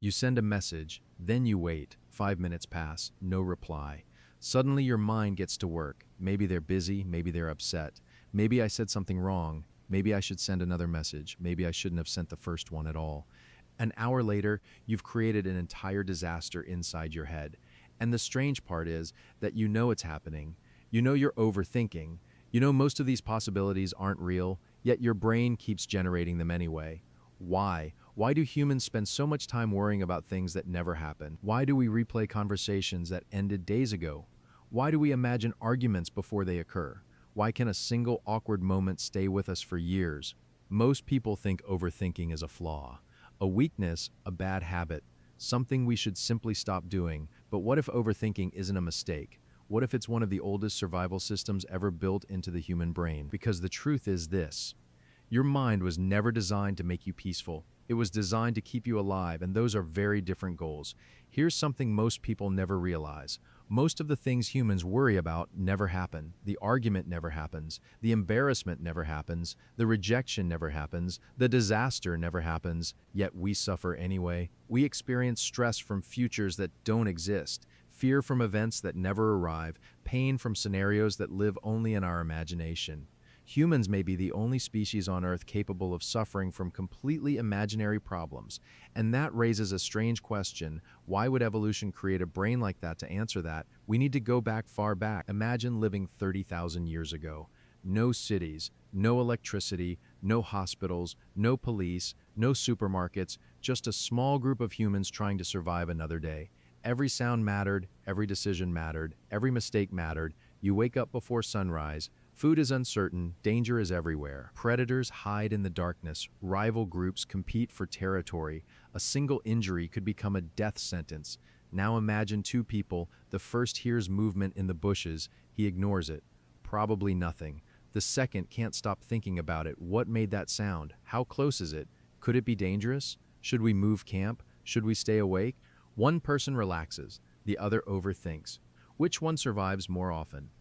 You send a message, then you wait. 5 minutes pass, no reply. Suddenly your mind gets to work. Maybe they're busy, maybe they're upset. Maybe I said something wrong. Maybe I should send another message. Maybe I shouldn't have sent the first one at all. An hour later, you've created an entire disaster inside your head. And the strange part is that you know it's happening. You know you're overthinking. You know most of these possibilities aren't real, yet your brain keeps generating them anyway. Why? Why do humans spend so much time worrying about things that never happen? Why do we replay conversations that ended days ago? Why do we imagine arguments before they occur? Why can a single awkward moment stay with us for years? Most people think overthinking is a flaw, a weakness, a bad habit, something we should simply stop doing. But what if overthinking isn't a mistake? What if it's one of the oldest survival systems ever built into the human brain? Because the truth is this: your mind was never designed to make you peaceful. It was designed to keep you alive, and those are very different goals. Here's something most people never realize. Most of the things humans worry about never happen. The argument never happens. The embarrassment never happens. The rejection never happens. The disaster never happens. Yet we suffer anyway. We experience stress from futures that don't exist, fear from events that never arrive, pain from scenarios that live only in our imagination. Humans may be the only species on Earth capable of suffering from completely imaginary problems. And that raises a strange question. Why would evolution create a brain like that? To answer that, we need to go back far back. Imagine living 30,000 years ago. No cities, no electricity, no hospitals, no police, no supermarkets, just a small group of humans trying to survive another day. Every sound mattered, every decision mattered, every mistake mattered. You wake up before sunrise. Food is uncertain, danger is everywhere. Predators hide in the darkness, rival groups compete for territory. A single injury could become a death sentence. Now imagine two people. The first hears movement in the bushes. He ignores it. Probably nothing. The second can't stop thinking about it. What made that sound? How close is it? Could it be dangerous? Should we move camp? Should we stay awake? One person relaxes, the other overthinks. Which one survives more often?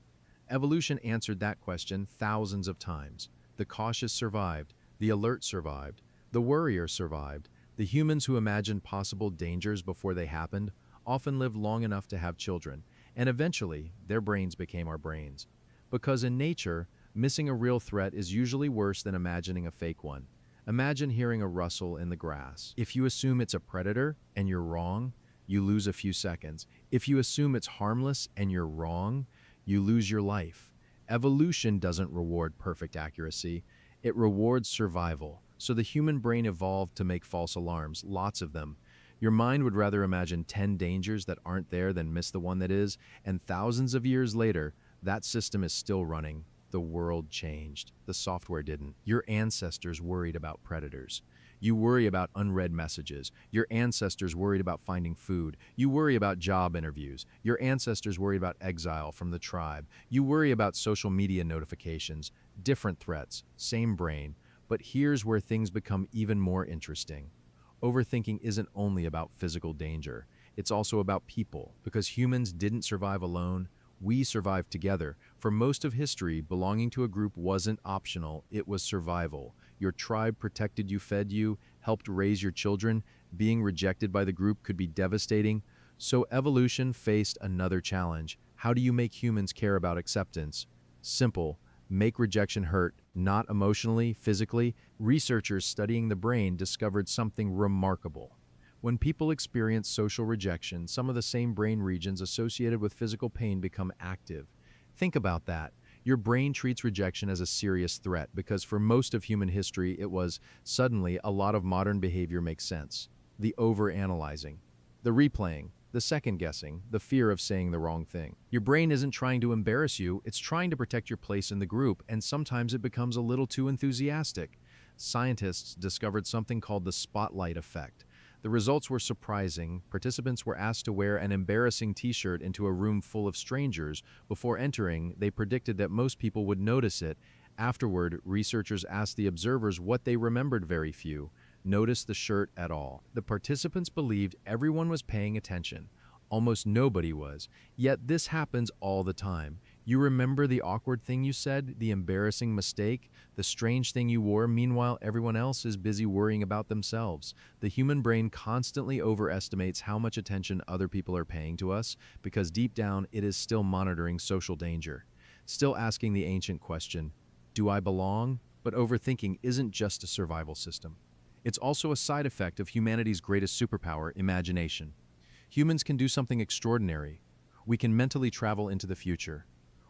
Evolution answered that question thousands of times. The cautious survived, the alert survived, the worrier survived. The humans who imagined possible dangers before they happened often lived long enough to have children, and eventually their brains became our brains. Because in nature, missing a real threat is usually worse than imagining a fake one. Imagine hearing a rustle in the grass. If you assume it's a predator and you're wrong, you lose a few seconds. If you assume it's harmless and you're wrong, you lose your life. Evolution doesn't reward perfect accuracy. It rewards survival. So the human brain evolved to make false alarms, lots of them. Your mind would rather imagine 10 dangers that aren't there than miss the one that is, and thousands of years later, that system is still running. The world changed. The software didn't. Your ancestors worried about predators. You worry about unread messages. Your ancestors worried about finding food. You worry about job interviews. Your ancestors worried about exile from the tribe. You worry about social media notifications. Different threats, same brain. But here's where things become even more interesting. Overthinking isn't only about physical danger. It's also about people. Because humans didn't survive alone, we survived together. For most of history, belonging to a group wasn't optional, it was survival. Your tribe protected you, fed you, helped raise your children. Being rejected by the group could be devastating. So evolution faced another challenge. How do you make humans care about acceptance? Simple. Make rejection hurt, not emotionally, physically. Researchers studying the brain discovered something remarkable. When people experience social rejection, some of the same brain regions associated with physical pain become active. Think about that. Your brain treats rejection as a serious threat because for most of human history it was. Suddenly, a lot of modern behavior makes sense. The overanalyzing, the replaying, the second-guessing, the fear of saying the wrong thing. Your brain isn't trying to embarrass you, it's trying to protect your place in the group, and sometimes it becomes a little too enthusiastic. Scientists discovered something called the spotlight effect. The results were surprising. Participants were asked to wear an embarrassing t-shirt into a room full of strangers. Before entering, they predicted that most people would notice it. Afterward, researchers asked the observers what they remembered. Very few noticed the shirt at all. The participants believed everyone was paying attention. Almost nobody was. Yet this happens all the time. You remember the awkward thing you said, the embarrassing mistake, the strange thing you wore. Meanwhile, everyone else is busy worrying about themselves. The human brain constantly overestimates how much attention other people are paying to us because deep down it is still monitoring social danger, still asking the ancient question, do I belong? But overthinking isn't just a survival system. It's also a side effect of humanity's greatest superpower, imagination. Humans can do something extraordinary. We can mentally travel into the future.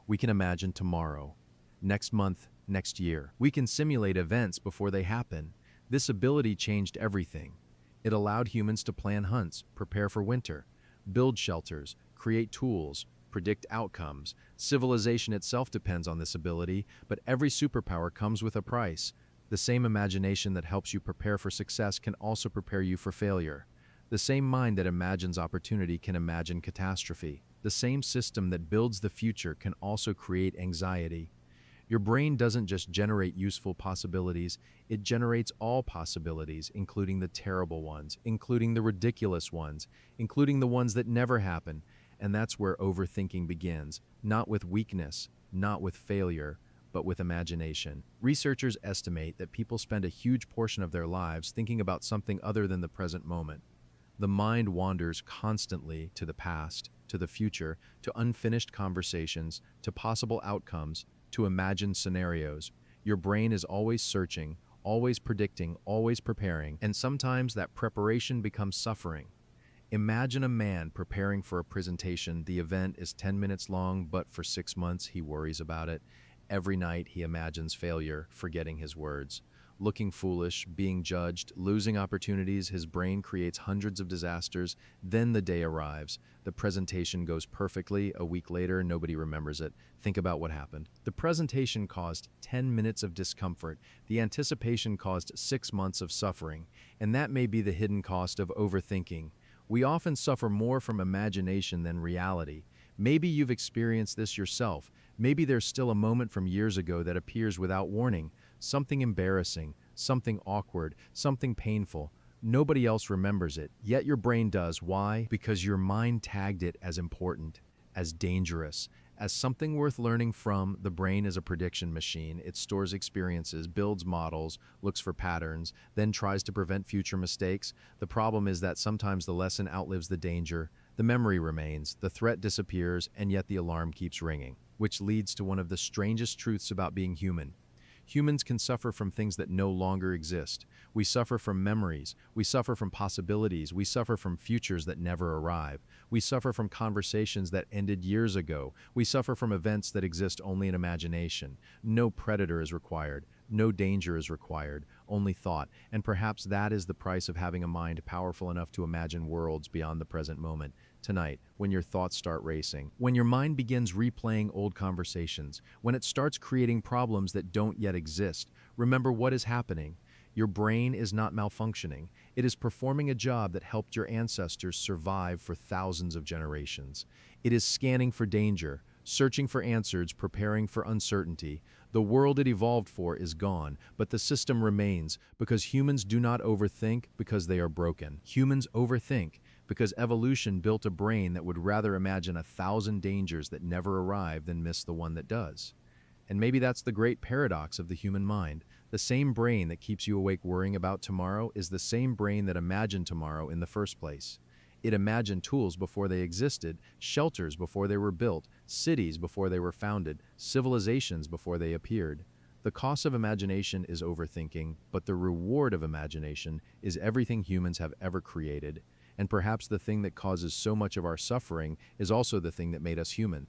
We can imagine tomorrow, next month, next year. We can simulate events before they happen. This ability changed everything. It allowed humans to plan hunts, prepare for winter, build shelters, create tools, predict outcomes. Civilization itself depends on this ability, but every superpower comes with a price. The same imagination that helps you prepare for success can also prepare you for failure. The same mind that imagines opportunity can imagine catastrophe. The same system that builds the future can also create anxiety. Your brain doesn't just generate useful possibilities, it generates all possibilities, including the terrible ones, including the ridiculous ones, including the ones that never happen. And that's where overthinking begins, not with weakness, not with failure, but with imagination. Researchers estimate that people spend a huge portion of their lives thinking about something other than the present moment. The mind wanders constantly to the past, to the future, to unfinished conversations, to possible outcomes, to imagined scenarios. Your brain is always searching, always predicting, always preparing, and sometimes that preparation becomes suffering. Imagine a man preparing for a presentation. The event is 10 minutes long, but for 6 months he worries about it. Every night he imagines failure, forgetting his words. Looking foolish, being judged, losing opportunities. His brain creates hundreds of disasters. Then the day arrives. The presentation goes perfectly. A week later, nobody remembers it. Think about what happened. The presentation caused 10 minutes of discomfort. The anticipation caused 6 months of suffering. And that may be the hidden cost of overthinking. We often suffer more from imagination than reality. Maybe you've experienced this yourself. Maybe there's still a moment from years ago that appears without warning. Something embarrassing, something awkward, something painful. Nobody else remembers it, yet your brain does. Why? Because your mind tagged it as important, as dangerous, as something worth learning from. The brain is a prediction machine. It stores experiences, builds models, looks for patterns, then tries to prevent future mistakes. The problem is that sometimes the lesson outlives the danger. The memory remains, the threat disappears, and yet the alarm keeps ringing, which leads to one of the strangest truths about being human. Humans can suffer from things that no longer exist. We suffer from memories. We suffer from possibilities. We suffer from futures that never arrive. We suffer from conversations that ended years ago. We suffer from events that exist only in imagination. No predator is required. No danger is required. Only thought. And perhaps that is the price of having a mind powerful enough to imagine worlds beyond the present moment. Tonight, when your thoughts start racing, when your mind begins replaying old conversations, when it starts creating problems that don't yet exist, remember what is happening. Your brain is not malfunctioning. It is performing a job that helped your ancestors survive for thousands of generations. It is scanning for danger, searching for answers, preparing for uncertainty. The world it evolved for is gone, but the system remains because humans do not overthink because they are broken. Humans overthink because evolution built a brain that would rather imagine 1,000 dangers that never arrive than miss the one that does. And maybe that's the great paradox of the human mind. The same brain that keeps you awake worrying about tomorrow is the same brain that imagined tomorrow in the first place. It imagined tools before they existed, shelters before they were built, cities before they were founded, civilizations before they appeared. The cost of imagination is overthinking, but the reward of imagination is everything humans have ever created. And perhaps the thing that causes so much of our suffering is also the thing that made us human.